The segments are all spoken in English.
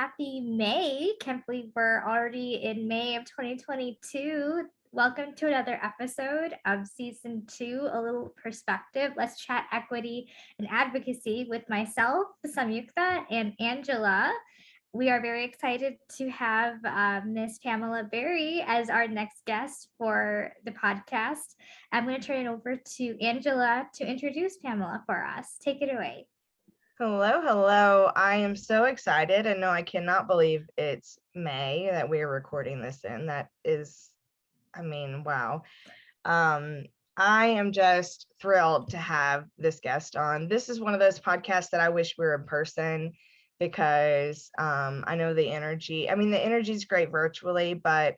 happy May. Can't believe we're already in May of 2022. Welcome to another episode of season 2, A Little Perspective. Let's chat equity and advocacy with myself, Samyuktha, and Angela. We are very excited to have Miss Pamela Berry as our next guest for the podcast. I'm going to turn it over to Angela to introduce Pamela for us. Take it away. Hello. I am so excited. And no, I cannot believe it's May that we are recording this in. That is, wow. I am just thrilled to have this guest on. This is one of those podcasts that I wish we were in person because I know the energy. The energy is great virtually, but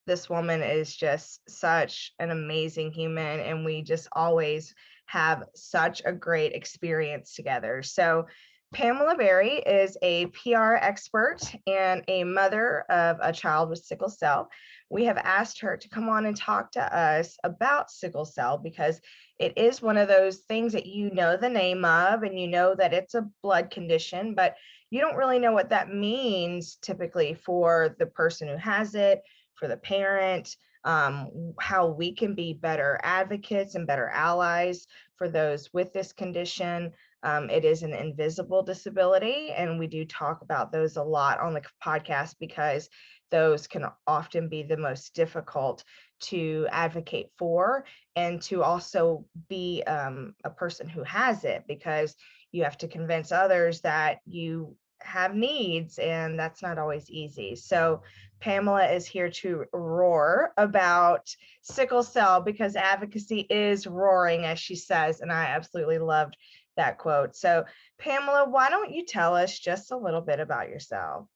this woman is just such an amazing human, and we just always have such a great experience together. So Pamela Berry is a PR expert and a mother of a child with sickle cell. We have asked her to come on and talk to us about sickle cell because it is one of those things that you know the name of and you know that it's a blood condition, but you don't really know what that means typically for the person who has it, for the parent, how we can be better advocates and better allies for those with this condition. It is an invisible disability, and we do talk about those a lot on the podcast because those can often be the most difficult to advocate for, and to also be a person who has it, because you have to convince others that you have needs, and that's not always easy. So Pamela is here to roar about sickle cell because advocacy is roaring, as she says, and I absolutely loved that quote. So Pamela, why don't you tell us just a little bit about yourself?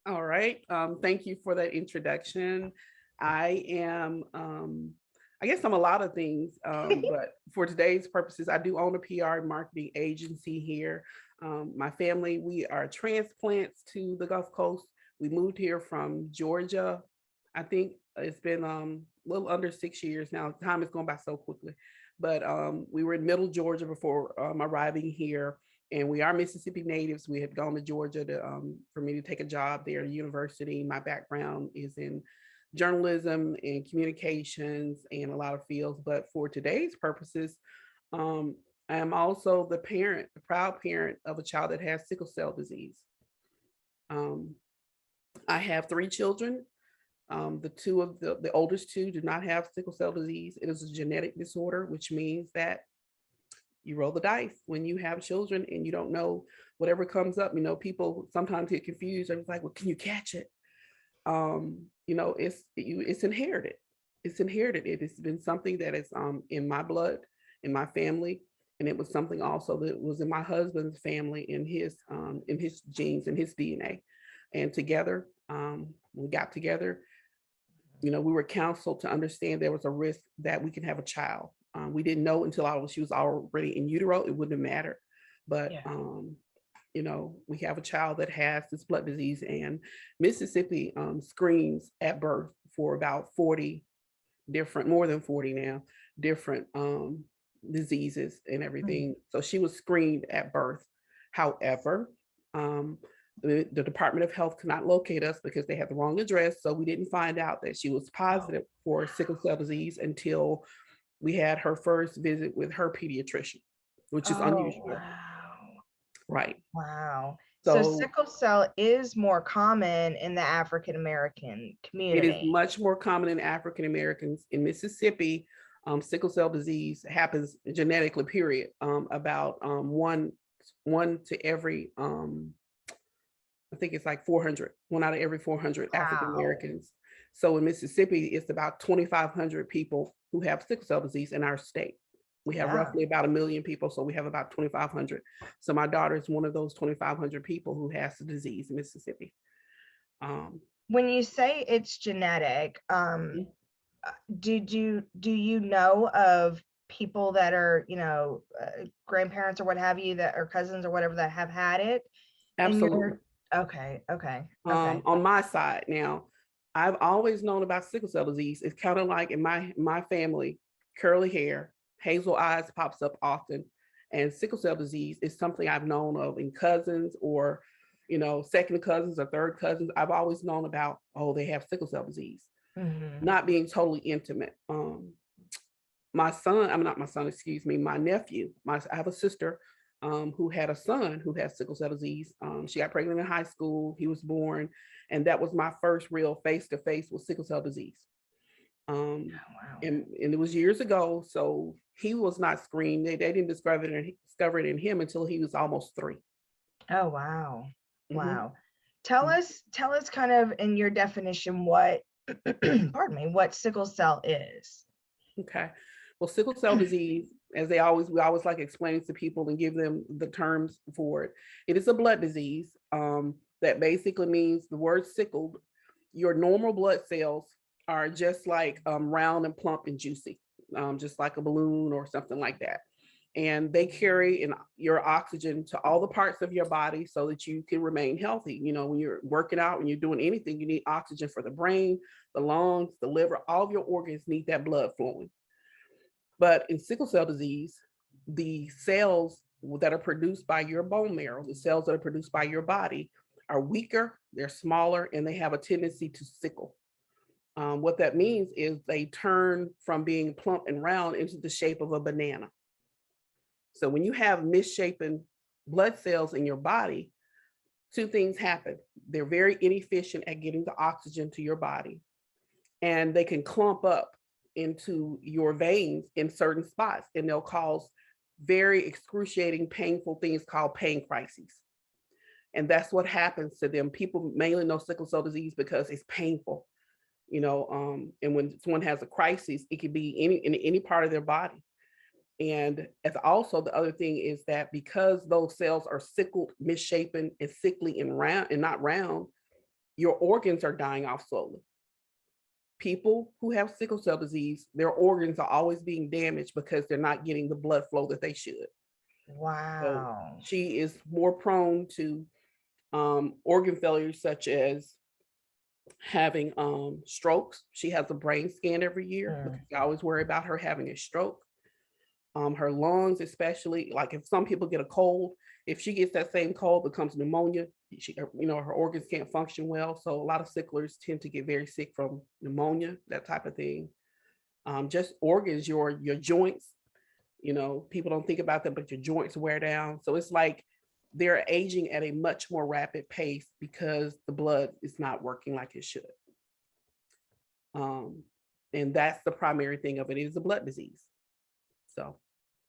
All right. Thank you for that introduction. I am, I guess I'm a lot of things, but for today's purposes, I do own a PR and marketing agency here. My family, we are transplants to the Gulf Coast. We moved here from Georgia. I think it's been a little under 6 years now. Time is going by so quickly. But we were in middle Georgia before arriving here. And we are Mississippi natives. We had gone to Georgia for me to take a job there at a university. My background is in journalism and communications and a lot of fields. But for today's purposes, I am also the proud parent of a child that has sickle cell disease. I have 3 children. The oldest 2 do not have sickle cell disease. It is a genetic disorder, which means that you roll the dice when you have children and you don't know whatever comes up. People sometimes get confused. It's like, well, can you catch it? It's inherited. It's inherited. It has been something that is in my blood, in my family, and it was something also that was in my husband's family, in his genes, in his DNA. And together, we got together. We were counseled to understand there was a risk that we can have a child. We didn't know until she was already in utero. It wouldn't have mattered. But, we have a child that has this blood disease, and Mississippi screens at birth for about 40 different, more than 40 now, different diseases and everything. So she was screened at birth. However, the Department of Health could not locate us because they had the wrong address. So we didn't find out that she was positive for sickle cell disease until we had her first visit with her pediatrician, which is unusual. Wow. Right. Wow. So sickle cell is more common in the African American community. It is much more common in African Americans. In Mississippi, sickle cell disease happens genetically, period. About one to every, I think it's like 400, 1 out of every 400 African Americans. So in Mississippi, it's about 2,500 people who have sickle cell disease in our state. We have roughly about 1 million people, so we have about 2,500. So my daughter is one of those 2,500 people who has the disease in Mississippi. When you say it's genetic, do you know of people that are, grandparents or what have you, that are cousins or whatever, that have had it? Absolutely. Okay. On my side now, I've always known about sickle cell disease. It's kind of like in my family, curly hair, hazel eyes pops up often. And sickle cell disease is something I've known of in cousins or, second cousins or third cousins, I've always known about, oh, they have sickle cell disease, not being totally intimate. My son, I'm not my son, excuse me, my nephew, I have a sister who had a son who has sickle cell disease. She got pregnant in high school. He was born. And that was my first real face-to-face with sickle cell disease. Oh, wow. And it was years ago. So he was not screened. They didn't discover it in him until he was almost 3. Oh, wow. Mhm. Wow. Tell us kind of in your definition what, pardon me, what sickle cell is. Okay. Well, sickle cell disease, as we always like explaining to people and give them the terms for it. It is a blood disease that basically means the word sickled. Your normal blood cells are just like round and plump and juicy, just like a balloon or something like that. And they carry your oxygen to all the parts of your body so that you can remain healthy. When you're working out, when you're doing anything, you need oxygen for the brain, the lungs, the liver, all of your organs need that blood flowing. But in sickle cell disease, the cells that are produced by your bone marrow, the cells that are produced by your body, are weaker, they're smaller, and they have a tendency to sickle. What that means is they turn from being plump and round into the shape of a banana. So when you have misshapen blood cells in your body, 2 things happen. They're very inefficient at getting the oxygen to your body, and they can clump up into your veins in certain spots, and they'll cause very excruciating, painful things called pain crises. And that's what happens to them. People mainly know sickle cell disease because it's painful, and when someone has a crisis, it could be in any part of their body. And as also the other thing is that because those cells are sickled, misshapen, and sickly and round and not round, your organs are dying off slowly. People who have sickle cell disease, their organs are always being damaged because they're not getting the blood flow that they should. Wow. So she is more prone to organ failure, such as having strokes. She has a brain scan every year because I always worry about her having a stroke. Her lungs, especially, like if some people get a cold, if she gets that same cold, becomes pneumonia, her organs can't function well. So a lot of sicklers tend to get very sick from pneumonia, that type of thing. Just organs, your joints, people don't think about that, but your joints wear down. So it's like they're aging at a much more rapid pace because the blood is not working like it should. And that's the primary thing of it. It is a blood disease. So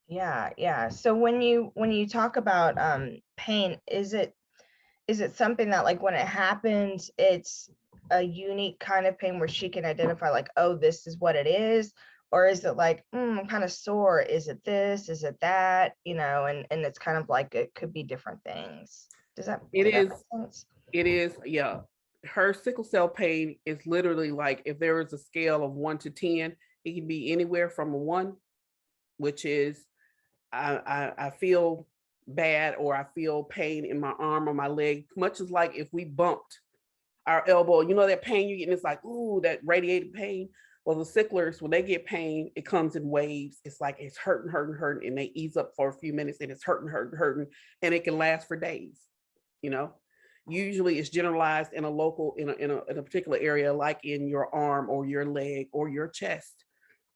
yeah. So when you talk about pain, is it something that, like, when it happens, it's a unique kind of pain where she can identify, like, oh, this is what it is? Or is it like, I'm kind of sore, is it this, is it that, and it's kind of like it could be different things. Does that make sense? It is, yeah. Her sickle cell pain is literally like, if there is a scale of 1 to 10, it can be anywhere from a 1, which is I feel bad, or I feel pain in my arm or my leg, much as like if we bumped our elbow, that pain you get, and it's like, ooh, that radiated pain. Well, the sicklers, when they get pain, it comes in waves. It's like it's hurting, and they ease up for a few minutes, and it's hurting, and it can last for days. Usually it's generalized in a particular area, like in your arm or your leg or your chest.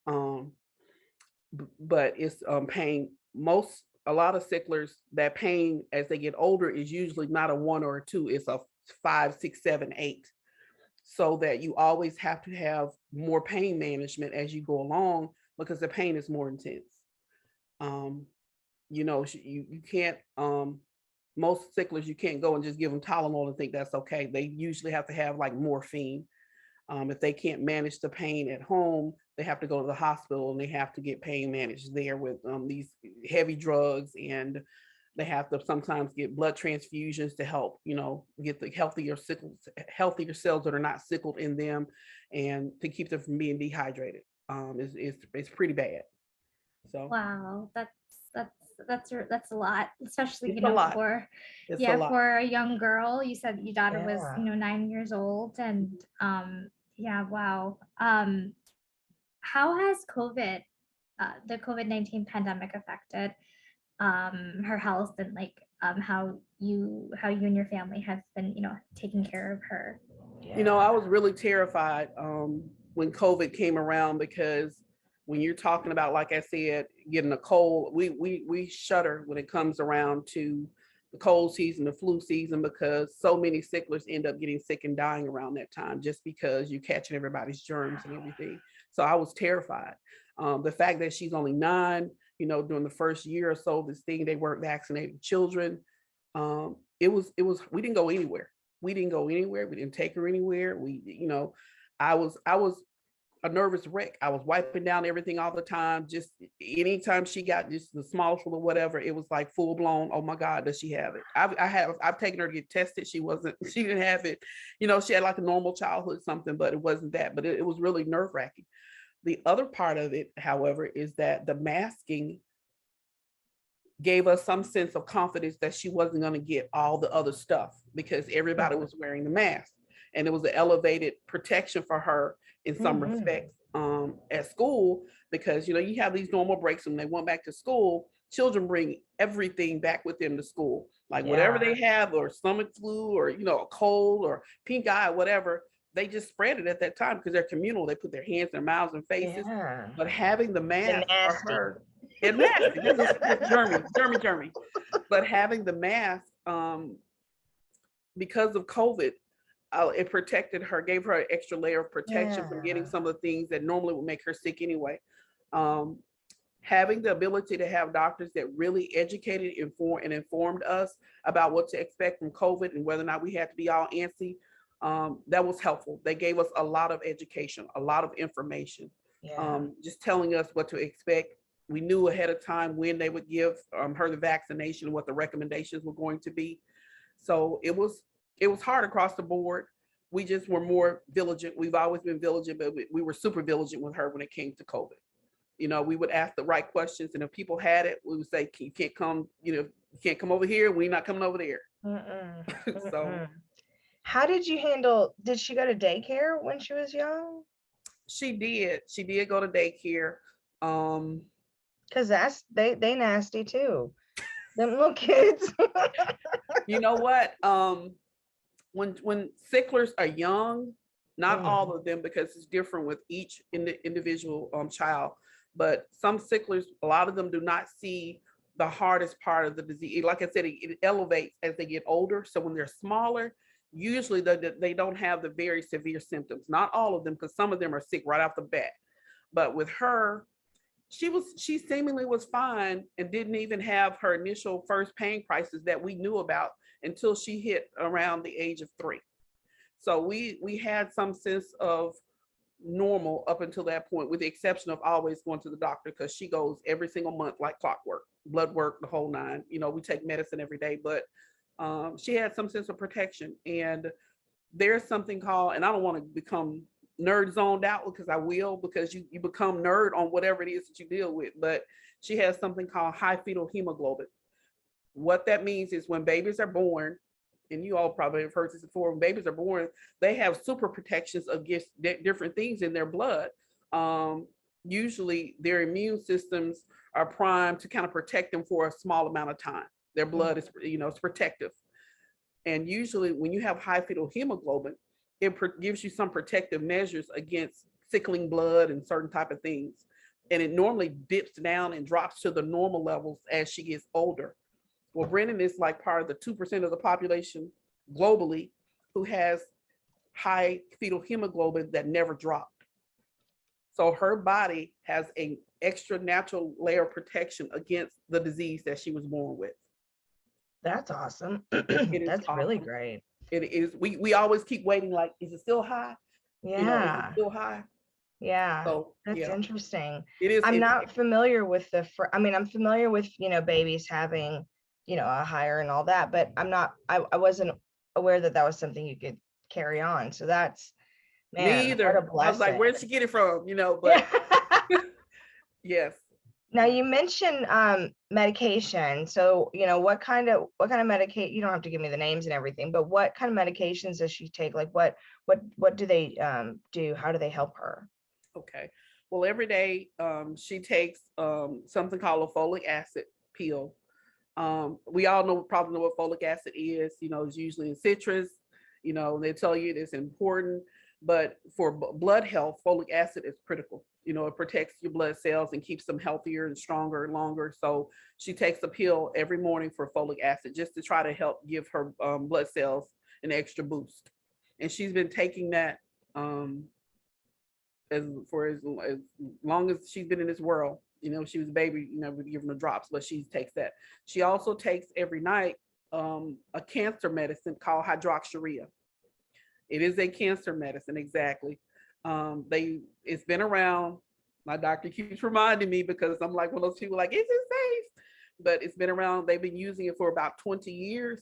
But it's pain. A lot of sicklers, that pain as they get older is usually not a 1 or a 2, it's a 5, 6, 7, 8. So that you always have to have more pain management as you go along, because the pain is more intense. You can't, most sicklers, you can't go and just give them Tylenol and think that's okay. They usually have to have like morphine. If they can't manage the pain at home, they have to go to the hospital and they have to get pain managed there with these heavy drugs, and they have to sometimes get blood transfusions to help, get the healthier cells that are not sickled in them, and to keep them from being dehydrated. It's pretty bad. So wow, that's a lot, especially it's a lot. for a young girl. You said your daughter was 9 years old, and wow. How has the COVID-19 pandemic affected her health and like how you and your family have been, taking care of her. I was really terrified when COVID came around, because when you're talking about, like I said, getting a cold, we shudder when it comes around to the cold season, the flu season, because so many sicklers end up getting sick and dying around that time, just because you're catching everybody's germs and everything. So I was terrified. The fact that she's only 9, during the first year or so of this thing, they weren't vaccinating children. It was, we didn't go anywhere. We didn't go anywhere. We didn't take her anywhere. I was a nervous wreck. I was wiping down everything all the time. Just anytime she got just the smallest or whatever, it was like full blown. Oh my God, does she have it? I've taken her to get tested. She didn't have it. She had like a normal childhood something, but it wasn't that. But it was really nerve wracking. The other part of it, however, is that the masking gave us some sense of confidence that she wasn't going to get all the other stuff, because everybody was wearing the mask, and it was an elevated protection for her in some respects at school, because you have these normal breaks, and when they went back to school, children bring everything back with them to school, like whatever they have, or stomach flu, or a cold, or pink eye, whatever. They just spread it at that time because they're communal. They put their hands, their mouths, and faces. But having the mask for her, and nasty, it's germy. But having the mask, because of COVID, it protected her, gave her an extra layer of protection from getting some of the things that normally would make her sick anyway. Having the ability to have doctors that really educated, informed us about what to expect from COVID and whether or not we had to be all antsy, that was helpful. They gave us a lot of education, a lot of information, just telling us what to expect. We knew ahead of time when they would give her the vaccination, what the recommendations were going to be. So it was hard across the board. We just were more vigilant. We've always been vigilant, but we were super vigilant with her when it came to COVID. We would ask the right questions, and if people had it, we would say, you can't come, you can't come over here. We're not coming over there. So how did you handle, did she go to daycare when she was young? She did go to daycare. Because they nasty too. Them little kids. You know what? When sicklers are young, not all of them, because it's different with each individual child, but some sicklers, a lot of them do not see the hardest part of the disease. Like I said, it elevates as they get older. So when they're smaller, usually they don't have the very severe symptoms. Not all of them, because some of them are sick right off the bat. But with her, she seemingly was fine and didn't even have her initial first pain crisis that we knew about until she hit around the age of 3. So we had some sense of normal up until that point, with the exception of always going to the doctor, because she goes every single month like clockwork, blood work, the whole 9. We take medicine every day, but she had some sense of protection. And there's something called, and I don't want to become nerd zoned out, because I will, because you become nerd on whatever it is that you deal with, but she has something called high fetal hemoglobin. What that means is when babies are born, and you all probably have heard this before, when babies are born, they have super protections against different things in their blood. Usually their immune systems are primed to kind of protect them for a small amount of time. Their blood is, it's protective. And usually when you have high fetal hemoglobin, it gives you some protective measures against sickling blood and certain type of things. And it normally dips down and drops to the normal levels as she gets older. Well, Brennan is like part of the 2% of the population globally who has high fetal hemoglobin that never dropped. So her body has an extra natural layer of protection against the disease that she was born with. That's awesome. That's awesome. Really great. It is. We always keep waiting, like, is it still high? Yeah. Is it still high? Yeah. So that's interesting. It is. I'm not familiar with I'm familiar with, babies having, a higher and all that, but I wasn't aware that was something you could carry on. So that's, man, me either. I was like, where'd she get it from? But yes. Now you mentioned medication. So, what kind of medication, you don't have to give me the names and everything, but what kind of medications does she take? Like what do they do? How do they help her? Okay. Well, every day she takes something called a folic acid pill. We all probably know what folic acid is. It's usually in citrus. They tell you it's important, but for blood health, folic acid is critical. It protects your blood cells and keeps them healthier and stronger and longer. So she takes a pill every morning for folic acid just to try to help give her blood cells an extra boost. And she's been taking that as long as she's been in this world. She was a baby, we give her drops, but she takes that. She also takes every night a cancer medicine called hydroxyurea. It is a cancer medicine, exactly. It's been around. My doctor keeps reminding me because I'm like one of those people like, is it safe? But it's been around. They've been using it for about 20 years,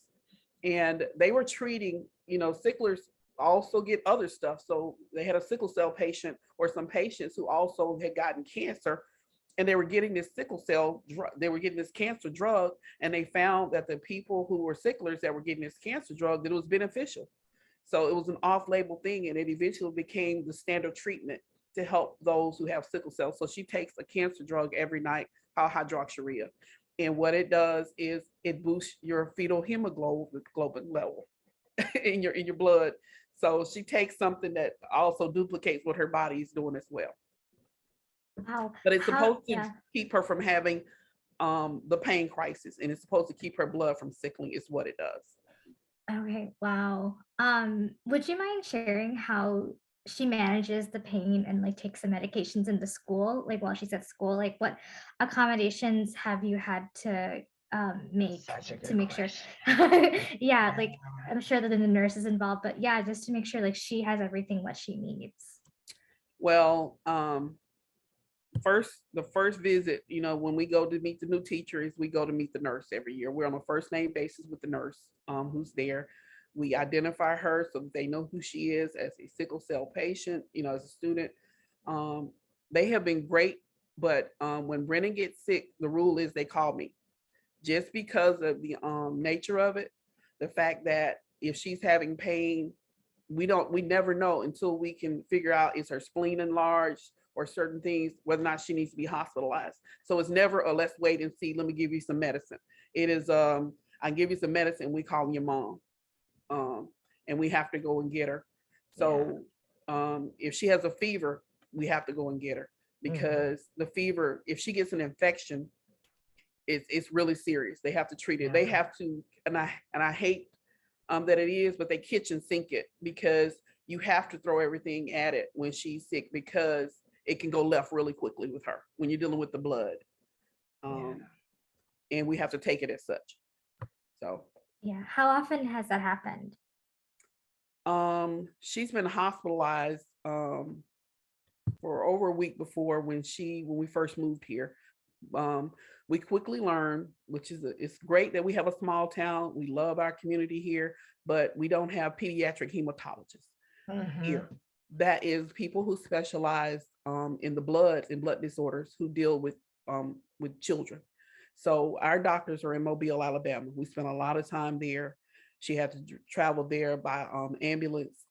and they were treating, sicklers also get other stuff. So they had a sickle cell patient or some patients who also had gotten cancer, and they were getting this sickle cell drug. They were getting this cancer drug, and they found that the people who were sicklers that were getting this cancer drug, that it was beneficial. So it was an off-label thing, and it eventually became the standard treatment to help those who have sickle cell. So she takes a cancer drug every night called hydroxyurea. And what it does is it boosts your fetal hemoglobin level in your blood. So she takes something that also duplicates what her body is doing as well. Wow. But it's supposed to keep her from having the pain crisis, and it's supposed to keep her blood from sickling is what it does. Okay, wow. Would you mind sharing how she manages the pain and like takes the medications into school, like while she's at school? Like what accommodations have you had to make to make sure? Yeah, like I'm sure that the nurse is involved, but yeah, just to make sure like she has everything what she needs. Well, the first visit, when we go to meet the new teachers, we go to meet the nurse every year. We're on a first name basis with the nurse who's there. We identify her so that they know who she is as a sickle cell patient, as a student. They have been great, but when Brennan gets sick, the rule is they call me, just because of the nature of it. The fact that if she's having pain, we never know until we can figure out, is her spleen enlarged or certain things, whether or not she needs to be hospitalized. So it's never a let's wait and see, let me give you some medicine. It is I give you some medicine, we call your mom. And we have to go and get her. So if she has a fever, we have to go and get her, because the fever, if she gets an infection, it's really serious. They have to treat it. They have to, and I hate that it is, but they kitchen sink it, because you have to throw everything at it when she's sick, because it can go left really quickly with her when you're dealing with the blood. And we have to take it as such. So yeah, how often has that happened? She's been hospitalized for over a week before when we first moved here. We quickly learned, which is it's great that we have a small town. We love our community here, but we don't have pediatric hematologists here. That is people who specialize in the blood and blood disorders, who deal with children. So our doctors are in Mobile, Alabama. We spent a lot of time there. She had to travel there by ambulance.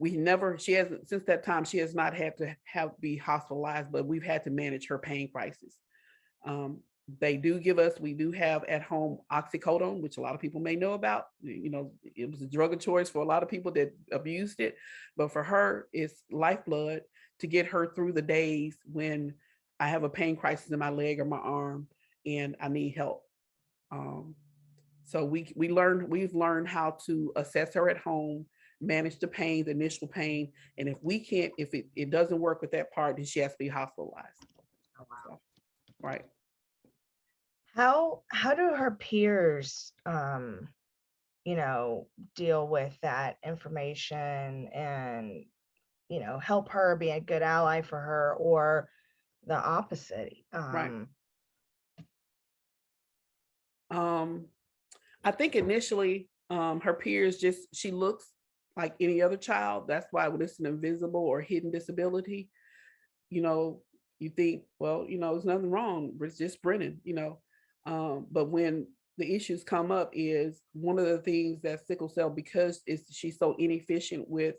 She hasn't, since that time, she has not had to be hospitalized, but we've had to manage her pain crisis. We do have at home oxycodone, which a lot of people may know about. It was a drug of choice for a lot of people that abused it, but for her, it's lifeblood to get her through the days when I have a pain crisis in my leg or my arm and I need help. So we've learned how to assess her at home, manage the pain, the initial pain. And if it doesn't work with that part, then she has to be hospitalized. Oh, wow. So, right. How do her peers, deal with that information and, help her, be a good ally for her, or the opposite? Right. I think initially, her peers she looks like any other child. That's why when it's an invisible or hidden disability, you think, well, there's nothing wrong. It's just Brennan, but when the issues come up, is one of the things that sickle cell, because she's so inefficient with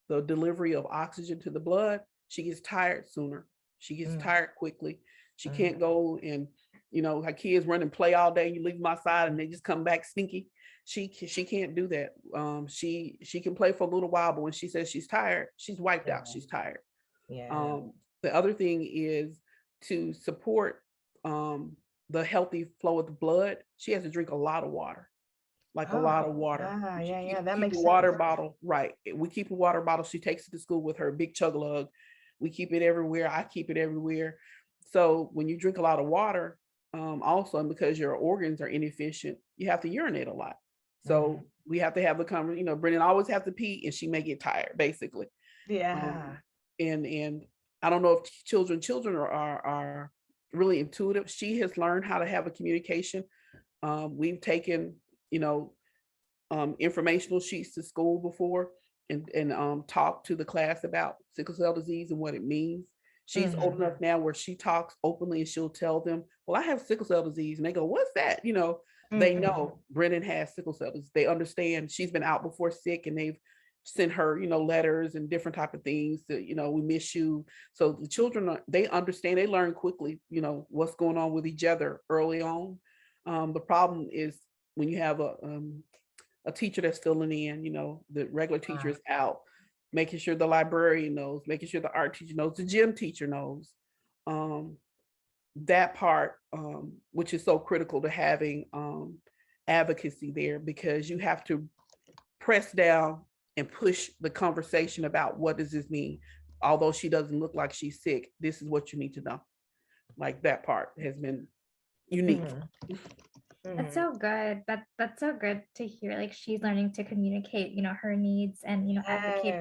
the delivery of oxygen to the blood, she gets tired sooner. She gets tired quickly. She can't go and You know, her kids run and play all day. You leave them outside and they just come back stinky. She can't do that. She can play for a little while, but when she says she's tired, she's wiped out. She's tired. Yeah. The other thing is to support the healthy flow of the blood. She has to drink a lot of water, like a lot of water. Yeah. That Keep makes a sense. water bottle, right? We keep a water bottle. She takes it to school with her, a big chug lug. We keep it everywhere. I keep it everywhere. So when you drink a lot of water, also, and because your organs are inefficient, you have to urinate a lot. So we have to have the conversation. You know, Brennan always has to pee, and she may get tired, basically. Yeah. And I don't know if children are really intuitive. She has learned how to have a communication. We've taken, you know, informational sheets to school before and talked to the class about sickle cell disease and what it means. She's old enough now where she talks openly and she'll tell them, well, I have sickle cell disease. And they go, what's that? You know, they know Brennan has sickle cell disease. They understand she's been out before sick, and they've sent her, you know, letters and different type of things to, you know, we miss you. So the children, they understand, they learn quickly, you know, what's going on with each other early on. The problem is when you have a teacher that's filling in, you know, the regular teacher is out, making sure the librarian knows, making sure the art teacher knows, the gym teacher knows. That part, which is so critical to having advocacy there, because you have to press down and push the conversation about what does this mean? Although she doesn't look like she's sick, this is what you need to know. Like that part has been unique. That's so good. That's so good to hear. Like she's learning to communicate, you know, her needs and, you know, advocate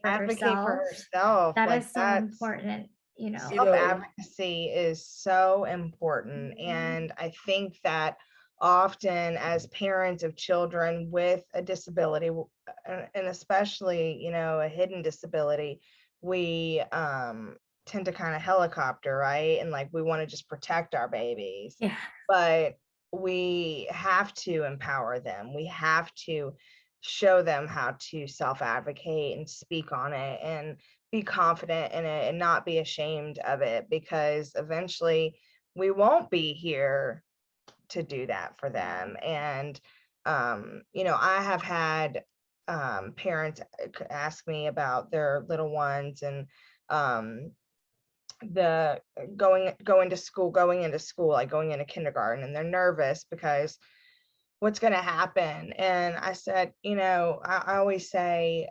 for herself. That Like is so important, you know. Self-advocacy is so important. And I think that often as parents of children with a disability, and especially, you know, a hidden disability, we tend to kind of helicopter, right? And like we want to just protect our babies. Yeah. But we have to empower them. We have to show them how to self-advocate and speak on it and be confident in it and not be ashamed of it, because eventually we won't be here to do that for them. And you know, I have had parents ask me about their little ones and the going into school, like going into kindergarten, and they're nervous because what's going to happen. And I said, you know, I always say,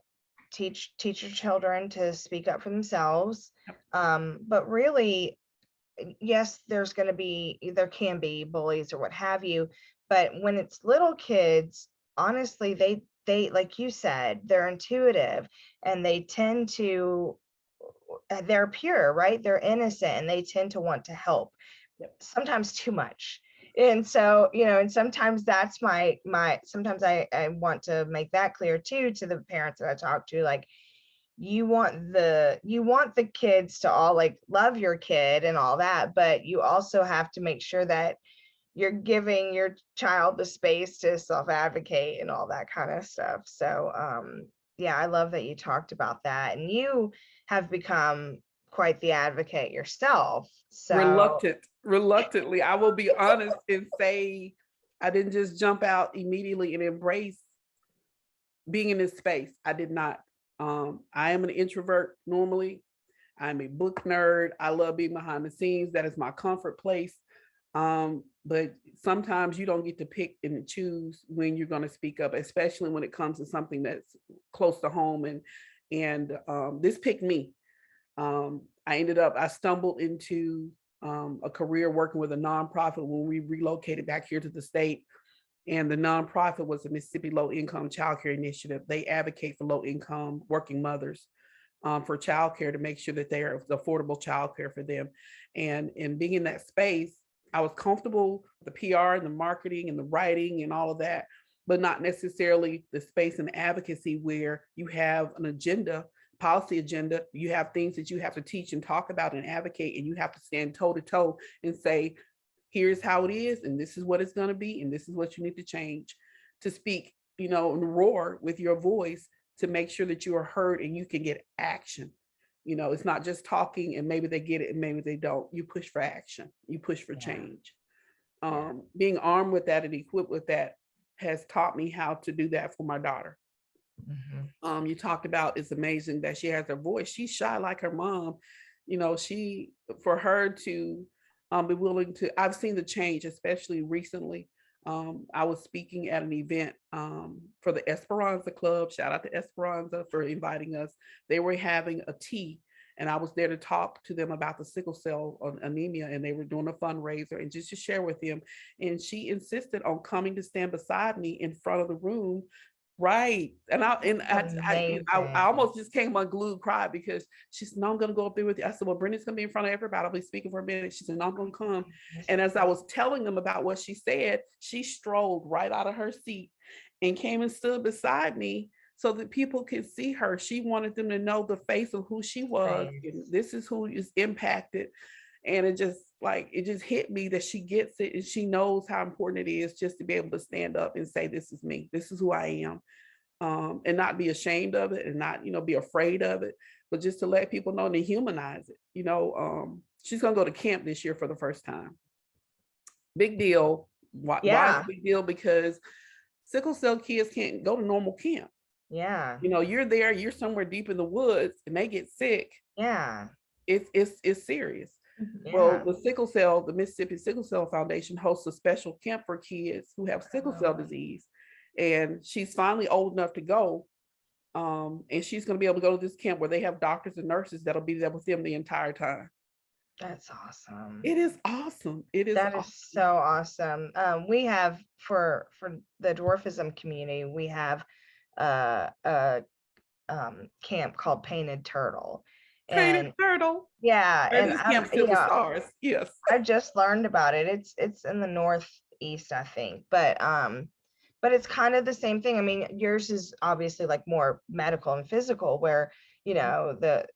teach your children to speak up for themselves. But really, yes, there can be bullies or what have you. But when it's little kids, honestly, they like you said, they're intuitive, and they tend to, they're pure, right? They're innocent, and they tend to want to help, sometimes too much. And so, you know, and sometimes that's sometimes I want to make that clear too to the parents that I talk to, like, you want the kids to all like love your kid and all that, but you also have to make sure that you're giving your child the space to self-advocate and all that kind of stuff. So yeah, I love that you talked about that, and you have become quite the advocate yourself. So Reluctantly, I will be honest and say I didn't just jump out immediately and embrace being in this space. I did not. I am an introvert normally. I'm a book nerd. I love being behind the scenes. That is my comfort place. But sometimes you don't get to pick and choose when you're going to speak up, especially when it comes to something that's close to home. And this picked me. I stumbled into a career working with a nonprofit when we relocated back here to the state. And the nonprofit was the Mississippi Low Income Child Care Initiative. They advocate for low income working mothers for childcare to make sure that there is affordable childcare for them. And being in that space, I was comfortable with the PR and the marketing and the writing and all of that, but not necessarily the space and advocacy where you have an agenda, policy agenda. You have things that you have to teach and talk about and advocate, and you have to stand toe to toe and say, here's how it is, and this is what it's going to be, and this is what you need to change. To speak, and roar with your voice to make sure that you are heard and you can get action. You know, it's not just talking and maybe they get it and maybe they don't. You push for action. You push for Yeah. change. Being armed with that and equipped with that has taught me how to do that for my daughter. You talked about, it's amazing that she has her voice. She's shy like her mom. You know, for her to be willing to, I've seen the change, especially recently. I was speaking at an event for the Esperanza Club. Shout out to Esperanza for inviting us. They were having a tea, and I was there to talk to them about the sickle cell anemia, and they were doing a fundraiser and just to share with them. And she insisted on coming to stand beside me in front of the room. Right. And I almost just came unglued, cried, because she said, no, I'm going to go up there with you. I said, well, Brenda's going to be in front of everybody. I'll be speaking for a minute. She said, no, I'm going to come. And as I was telling them about what she said, she strolled right out of her seat and came and stood beside me so that people could see her. She wanted them to know the face of who she was. And this is who is impacted. And it just hit me that she gets it and she knows how important it is just to be able to stand up and say, this is me, this is who I am, and not be ashamed of it and not, be afraid of it, but just to let people know and to humanize it. She's going to go to camp this year for the first time. Big deal. Why is it a big deal? Because sickle cell kids can't go to normal camp. Yeah. You're there, you're somewhere deep in the woods and they get sick. Yeah. It's serious. Yeah. Well, the Mississippi Sickle Cell Foundation hosts a special camp for kids who have sickle cell disease. And she's finally old enough to go. And she's going to be able to go to this camp where they have doctors and nurses that'll be there with them the entire time. That's awesome. It is awesome. That is so awesome. We have for the dwarfism community, we have a camp called Painted Turtle. Turtle. Yeah. And camp stars. Yes. I just learned about it. It's in the Northeast, I think. But it's kind of the same thing. I mean, yours is obviously like more medical and physical where, but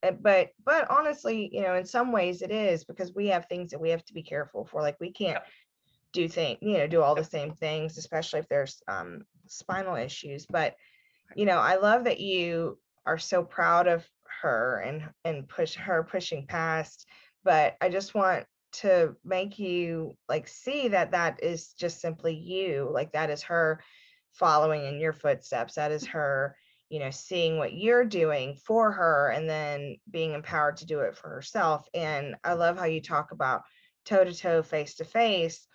honestly, in some ways it is, because we have things that we have to be careful for. Like we can't do all the same things, especially if there's spinal issues. But, I love that you are so proud of her and pushing past. But I just want to make you see that is just simply you. Like that is her following in your footsteps. That is her, seeing what you're doing for her and then being empowered to do it for herself. And I love how you talk about toe to toe, face to face,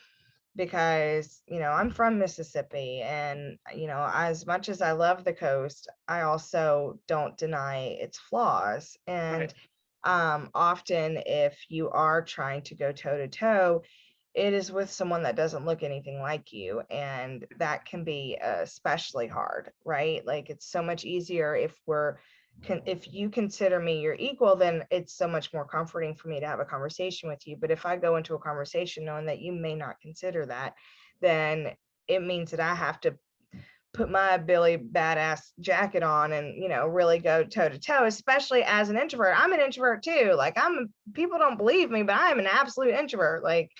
because I'm from Mississippi, and as much as I love the coast, I also don't deny its flaws. And often if you are trying to go toe to toe, it is with someone that doesn't look anything like you, and that can be especially hard, right? Like it's so much easier if you consider me your equal, then it's so much more comforting for me to have a conversation with you. But if I go into a conversation knowing that you may not consider that, then it means that I have to put my Billy badass jacket on and, really go toe to toe, especially as an introvert. I'm an introvert too. Like people don't believe me, but I'm an absolute introvert. Like,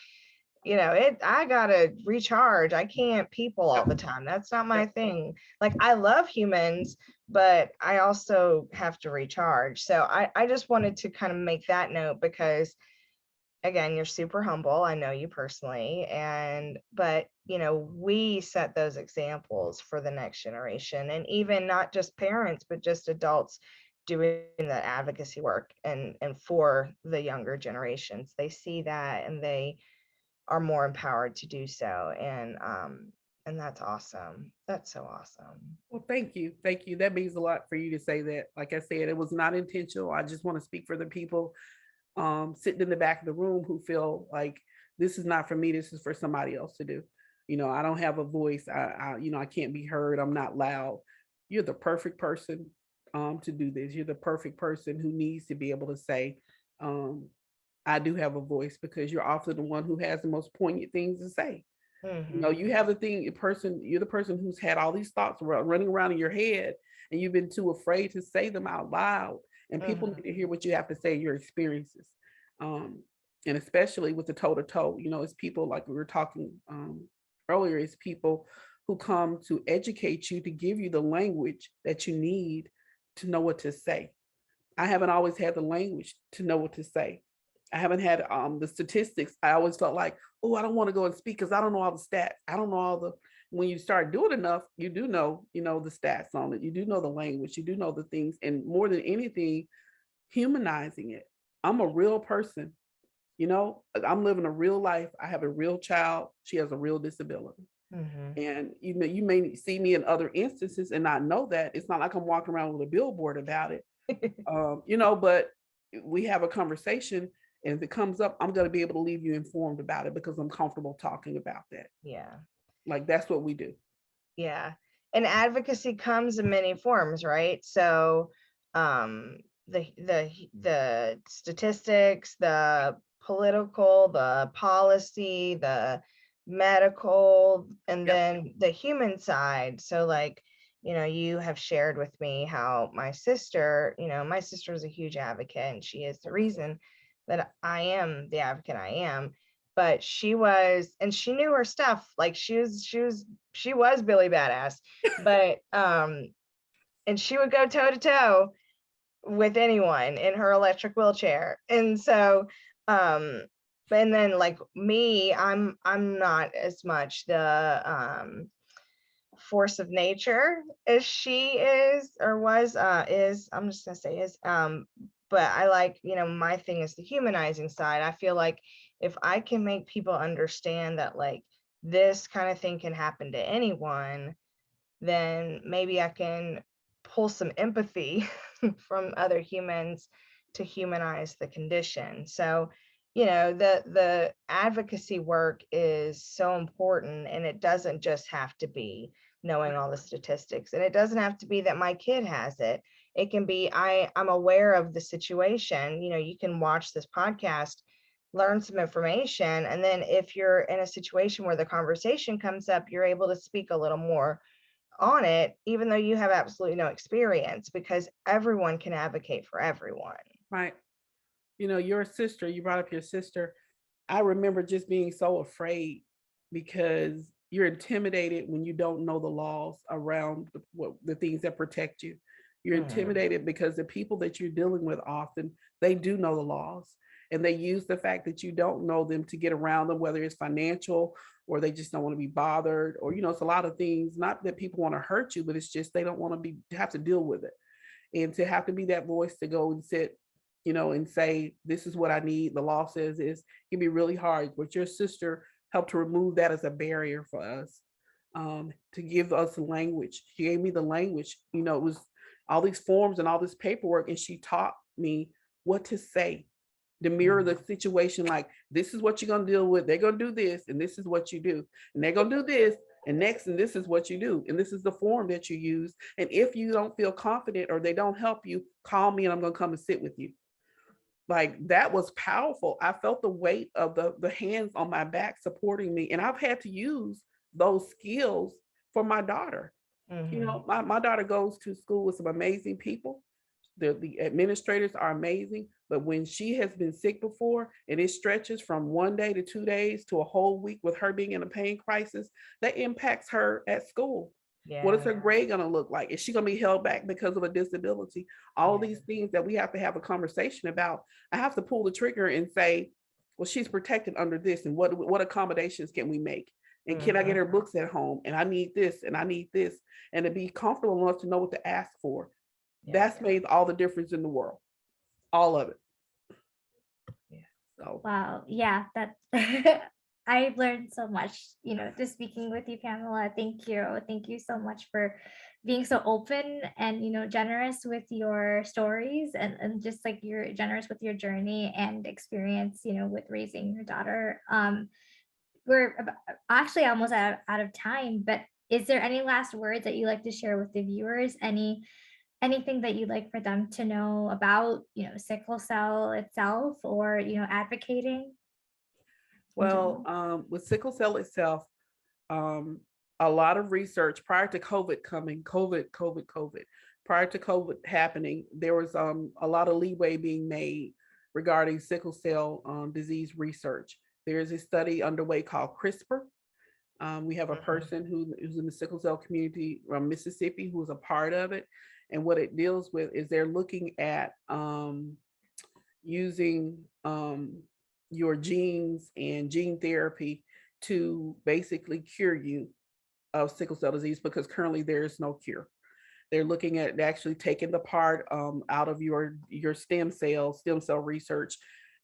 I gotta recharge. I can't people all the time. That's not my thing. Like I love humans, but I also have to recharge. So I just wanted to kind of make that note, because again, you're super humble. I know you personally, but we set those examples for the next generation, and even not just parents, but just adults doing that advocacy work and for the younger generations. They see that and they are more empowered to do so. And that's awesome. That's so awesome. Well, thank you. That means a lot for you to say that. Like I said, it was not intentional. I just want to speak for the people sitting in the back of the room who feel like this is not for me, this is for somebody else to do. I don't have a voice. I can't be heard. I'm not loud. You're the perfect person to do this. You're the perfect person who needs to be able to say, I do have a voice, because you're often the one who has the most poignant things to say. You have you're the person who's had all these thoughts running around in your head, and you've been too afraid to say them out loud. And people need to hear what you have to say, your experiences. And especially with the toe to toe, it's people like we were talking earlier, it's people who come to educate you, to give you the language that you need to know what to say. I haven't always had the language to know what to say. I haven't had the statistics. I always felt like, oh, I don't want to go and speak because I don't know all the stats. I don't know all the. When you start doing enough, you do know, the stats on it. You do know the language. You do know the things, and more than anything, humanizing it. I'm a real person. I'm living a real life. I have a real child. She has a real disability. Mhm. And you may see me in other instances and not know that. It's not like I'm walking around with a billboard about it. But we have a conversation, and if it comes up, I'm going to be able to leave you informed about it because I'm comfortable talking about that. Yeah. Like, that's what we do. Yeah. And advocacy comes in many forms, right? So the statistics, the political, the policy, the medical, and Yep. then the human side. So like, you have shared with me how my sister is a huge advocate, and she is the reason that I am the advocate I am. But she knew her stuff. Like she was Billy Badass, but and she would go toe to toe with anyone in her electric wheelchair. And so and then like me, I'm not as much the force of nature as she is or was is. I'm just gonna say is. But I like, my thing is the humanizing side. I feel like if I can make people understand that like this kind of thing can happen to anyone, then maybe I can pull some empathy from other humans to humanize the condition. So, the advocacy work is so important, and it doesn't just have to be knowing all the statistics, and it doesn't have to be that my kid has it. It can be I'm aware of the situation. You can watch this podcast, learn some information, and then if you're in a situation where the conversation comes up, you're able to speak a little more on it, even though you have absolutely no experience, because everyone can advocate for everyone. Right. Your sister, you brought up your sister. I remember just being so afraid because you're intimidated when you don't know the laws around the things that protect you. You're intimidated because the people that you're dealing with often, they do know the laws, and they use the fact that you don't know them to get around them, whether it's financial or they just don't want to be bothered, or it's a lot of things. Not that people want to hurt you, but it's just they don't want to have to deal with it, and to have to be that voice to go and sit, and say, this is what I need. The law says this. It can be really hard. But your sister helped to remove that as a barrier for us, to give us language. She gave me the language. It was all these forms and all this paperwork, and she taught me what to say to mirror the situation. Like, this is what you're going to deal with. They're going to do this, and this is what you do. And they're going to do this, and next, and this is what you do. And this is the form that you use. And if you don't feel confident or they don't help you, call me and I'm going to come and sit with you. Like, that was powerful. I felt the weight of the hands on my back supporting me. And I've had to use those skills for my daughter. My daughter goes to school with some amazing people. The administrators are amazing. But when she has been sick before, and it stretches from 1 day to 2 days to a whole week with her being in a pain crisis, that impacts her at school. Yeah. What is her grade going to look like? Is she going to be held back because of a disability? All these things that we have to have a conversation about. I have to pull the trigger and say, well, she's protected under this, and what accommodations can we make? And can I get her books at home? And I need this, and I need this, and to be comfortable enough to know what to ask for. That's made all the difference in the world. All of it. Yeah. So wow. Yeah, that I've learned so much, just speaking with you, Pamela. Thank you. Thank you so much for being so open and, generous with your stories, and just like you're generous with your journey and experience, with raising your daughter. We're actually almost out of time, but is there any last words that you like to share with the viewers? Anything that you'd like for them to know about, sickle cell itself, or, advocating? well, with sickle cell itself, a lot of research prior to COVID coming, COVID, prior to COVID happening, there was a lot of leeway being made regarding sickle cell disease research. There's a study underway called CRISPR. We have a person who's in the sickle cell community from Mississippi who's a part of it. And what it deals with is they're looking at using your genes and gene therapy to basically cure you of sickle cell disease, because currently there is no cure. They're looking at actually taking the part out of your stem cell research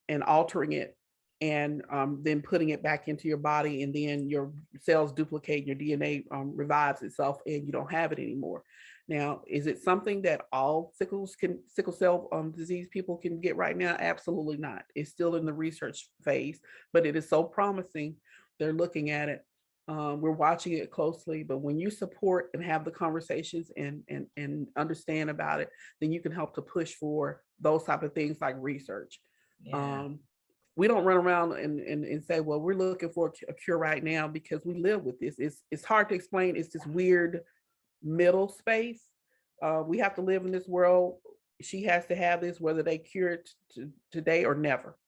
and altering it, and then putting it back into your body, and then your cells duplicate, your DNA revives itself, and you don't have it anymore. Now, is it something that all sickle cell disease people can get right now? Absolutely not. It's still in the research phase, but it is so promising. They're looking at it. We're watching it closely, but when you support and have the conversations and understand about it, then you can help to push for those type of things like research. Yeah. We don't run around and say, well, we're looking for a cure right now, because we live with this. It's hard to explain. It's this weird middle space. We have to live in this world. She has to have this, whether they cure it today or never.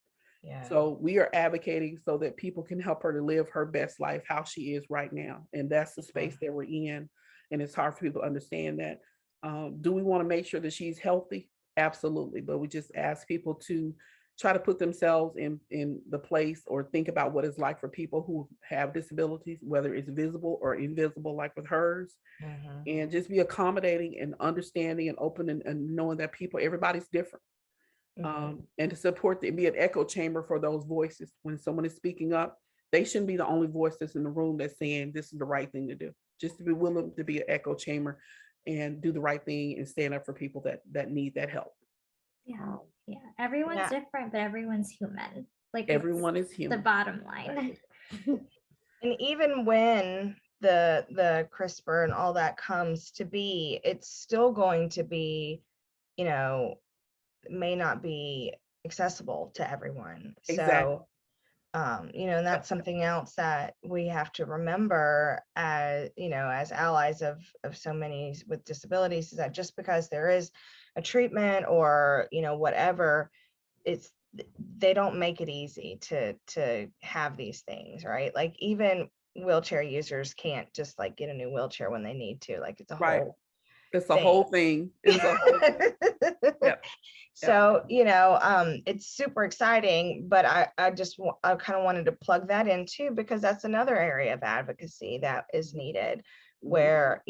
Yeah. So we are advocating so that people can help her to live her best life, how she is right now. And that's the space that we're in. And it's hard for people to understand that. Do we want to make sure that she's healthy? Absolutely. But we just ask people to try to put themselves in the place, or think about what it's like for people who have disabilities, whether it's visible or invisible, like with hers, and just be accommodating and understanding and open, and knowing that everybody's different. And to support and be an echo chamber for those voices. When someone is speaking up, they shouldn't be the only voice that's in the room that's saying this is the right thing to do. Just to be willing to be an echo chamber and do the right thing and stand up for people that need that help. Yeah. Everyone's different, but everyone's human. Like, everyone is human. The bottom line. And even when the CRISPR and all that comes to be, it's still going to be, may not be accessible to everyone. Exactly. So, and that's something else that we have to remember as, as allies of so many with disabilities, is that just because there is a treatment or, whatever, they don't make it easy to have these things, right? Like, even wheelchair users can't just like get a new wheelchair when they need to. Like, it's a whole It's a whole thing. It's a whole yep. So, it's super exciting, but I kind of wanted to plug that in too, because that's another area of advocacy that is needed, where,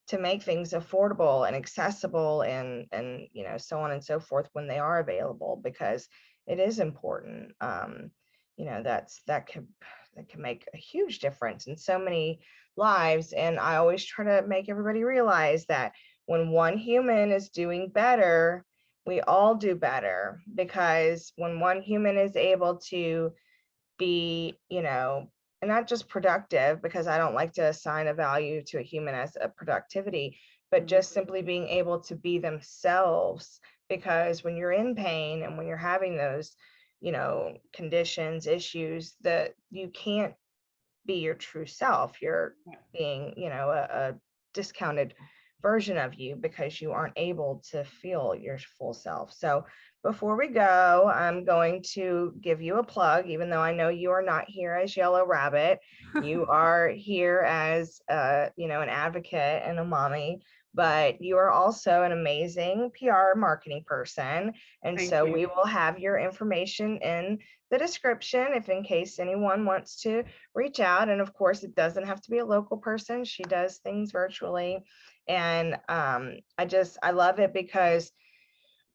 to make things affordable and accessible and, so on and so forth when they are available, because it is important. That can make a huge difference in so many lives. And I always try to make everybody realize that when one human is doing better, we all do better, because when one human is able to be, and not just productive, because I don't like to assign a value to a human as a productivity, but just simply being able to be themselves. Because when you're in pain and when you're having those, conditions, issues, that you can't be your true self. You're being, a discounted version of you, because you aren't able to feel your full self. So before we go, I'm going to give you a plug, even though I know you are not here as Yellow Rabbit. You are here as an advocate and a mommy, but you are also an amazing PR marketing person. And so we will have your information in the description, if in case anyone wants to reach out. And of course, it doesn't have to be a local person. She does things virtually. And I love it, because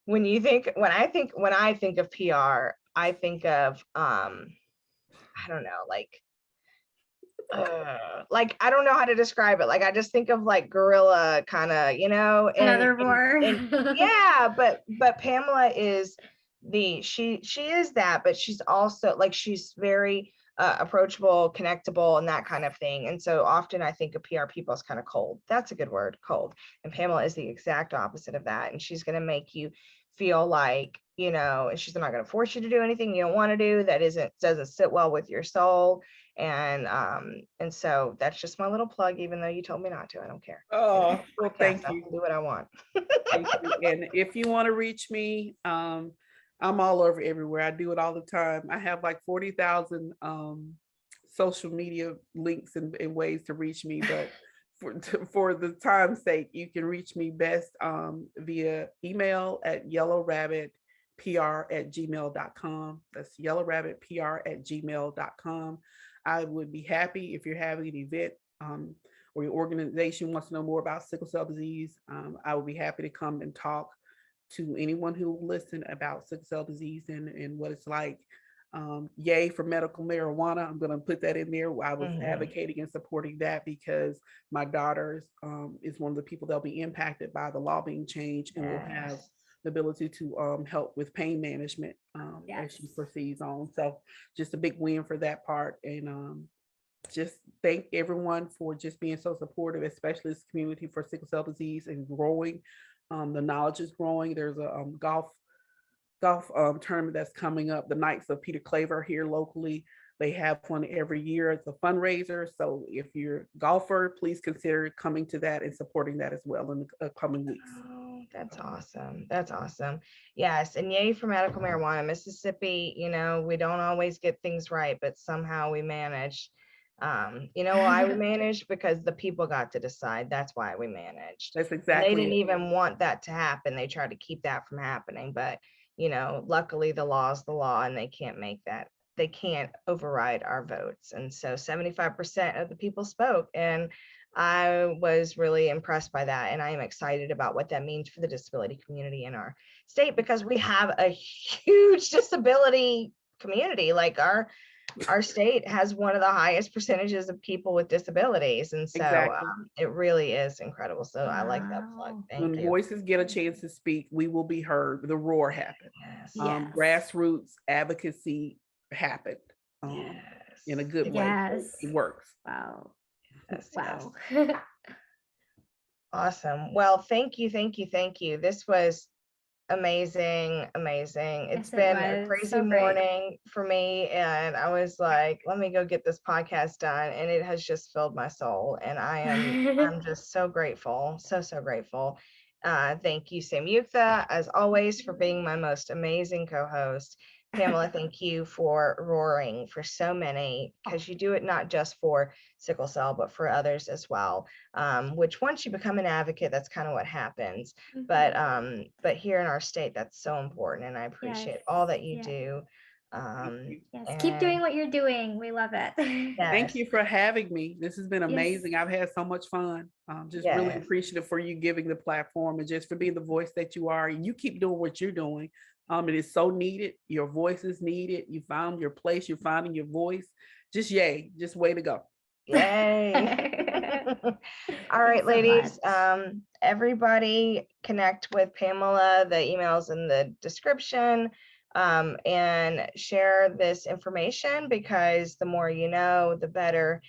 when I think of PR, I think of I don't know, like I don't know how to describe it. Like, I just think of like guerrilla kind of, Another roar. Yeah, but Pamela is she is that, but she's also like, she's very approachable, connectable, and that kind of thing. And so often I think of PR people as kind of cold. That's a good word, cold. And Pamela is the exact opposite of that. And she's going to make you feel like, she's not going to force you to do anything you don't want to do that doesn't sit well with your soul. And so that's just my little plug, even though you told me not to. I don't care. Oh, well, thank you. I can do what I want. Thank you. And if you want to reach me, I'm all over everywhere. I do it all the time. I have like 40,000 social media links and ways to reach me, but for the time's sake, you can reach me best via email at yellowrabbitpr@gmail.com. That's yellowrabbitpr@gmail.com. I would be happy if you're having an event or your organization wants to know more about sickle cell disease. I would be happy to come and talk to anyone who will listen about sickle cell disease and what it's like. Yay for medical marijuana. I'm going to put that in there. I was advocating and supporting that because my daughter is one of the people that'll be impacted by the law being changed and will have the ability to help with pain management as she proceeds on. So just a big win for that part. And just thank everyone for just being so supportive, especially this community for sickle cell disease and growing. The knowledge is growing. There's a golf tournament that's coming up. The Knights of Peter Claver here locally. They have one every year. It's a fundraiser. So if you're a golfer, please consider coming to that and supporting that as well in the coming weeks. Oh, that's awesome. That's awesome. Yes. And yay for medical marijuana. Mississippi, we don't always get things right, but somehow we manage. Why we managed? Because the people got to decide. That's why we managed. That's And exactly. they didn't even want that to happen. They tried to keep that from happening. But, luckily the law is the law and they can't make that. They can't override our votes. And so 75% of the people spoke. And I was really impressed by that. And I am excited about what that means for the disability community in our state, because we have a huge disability community. Like our state has one of the highest percentages of people with disabilities. And so it really is incredible. So I like that plug. Thank when you. voices get a chance to speak, we will be heard. The roar happened. Yes. Grassroots advocacy happened in a good way. Yes. It works. Wow. Yes, Wow. yes. Awesome. Well, thank you. This was amazing. It's been a crazy morning for me, and I was like, let me go get this podcast done, and it has just filled my soul, and I'm just so grateful, so grateful. Thank you, Samyuktha, as always, for being my most amazing co-host. Pamela, thank you for roaring for so many, because you do it not just for sickle cell, but for others as well. Which once you become an advocate, that's kind of what happens. But here in our state, that's so important, and I appreciate all that you do. Keep doing what you're doing. We love it. Thank you for having me. This has been amazing. I've had so much fun. Just really appreciative for you giving the platform and just for being the voice that you are. And you keep doing what you're doing. It is so needed. Your voice is needed. You found your place. You're finding your voice. Just yay. Just way to go. Yay. All right, ladies. Everybody connect with Pamela. The email's in the description. And share this information, because the more you know, the better.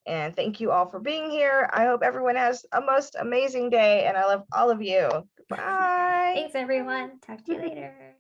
And thank you all for being here. I hope everyone has a most amazing day, and I love all of you. Bye. Thanks, everyone. Talk to you later.